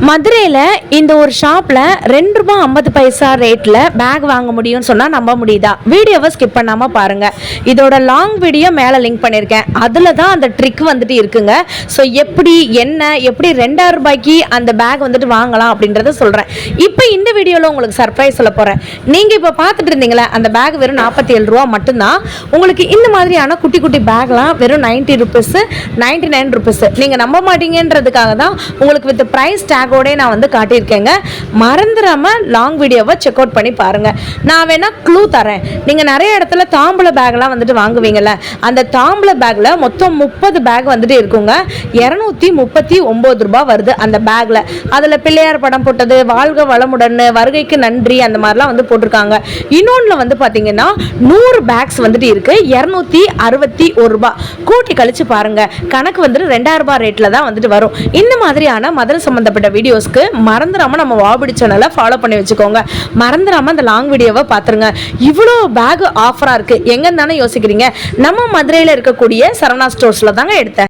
மதுரையில் இந்த ஒரு ஷாப்பில் ₹2.50 ரேட்டில் பேக் வாங்க முடியும்னு சொன்னால் நம்ப முடியுதா? வீடியோவை ஸ்கிப் பண்ணாமல் பாருங்கள். இதோட லாங் வீடியோ மேலே லிங்க் பண்ணியிருக்கேன். அதில் தான் அந்த ட்ரிக் வந்துட்டு இருக்குங்க. ஸோ எப்படி ₹2000 அந்த பேக் வந்துட்டு வாங்கலாம் அப்படின்றத சொல்கிறேன். இப்போ இந்த வீடியோவில் உங்களுக்கு சர்ப்ரைஸ் சொல்ல போகிறேன். நீங்கள் இப்போ பார்த்துட்டு இருந்தீங்களே அந்த பேக் வெறும் ₹47 மட்டும்தான். உங்களுக்கு இந்த மாதிரியான குட்டி குட்டி பேக்லாம் வெறும் ₹90 ₹99. நீங்கள் நம்ப மாட்டீங்கன்றதுக்காக தான் உங்களுக்கு வித் ப்ரைஸ் டேகோட நான் வந்து காட்டியிருக்கேங்க. மறந்துடாம லாங் வீடியோவை செக் அவுட் பண்ணி பாருங்க. நான் வேணா க்ளூ தரேன். நீங்க நிறைய இடத்துல தாம்பூல பேக்லாம் வந்துட்டு வாங்குவீங்கல்ல, அந்த தாம்பூல பேக்ல மொத்தம் 30 பேக் வந்துட்டு இருக்குங்க. ₹239 வருது அந்த பேக்ல. அதுல பிள்ளையார் படம் போட்டது, வாழ்க வளமுடன், வருகைக்கு நன்றி, அந்த மாதிரிலாம் வந்து போட்டிருக்காங்க. இன்னொன்னுல வந்து பாத்தீங்கன்னா 100 பேக்ஸ் வந்துட்டு இருக்கு. ₹261. கூட்டி கழிச்சு பாருங்க, கணக்கு வந்துட்டு ₹2000 ரேட்ல தான் வந்துட்டு வரும். இந்த மாதிரியான மதுரை சம்பந்தப்பட்ட வீடியோஸ்க்கு மறந்துடாம நம்ம வாபிடி சேனலை ஃபாலோ பண்ணி வச்சுக்கோங்க. மறந்துடாம அந்த லாங் வீடியோவை பார்த்துருங்க. இவ்வளோ பேக் ஆஃபரா இருக்கு எங்கன்னு தானே யோசிக்கிறீங்க? நம்ம மதுரையில் இருக்கக்கூடிய சரவணா ஸ்டோர்ஸ்ல தாங்க எடுத்தேன்.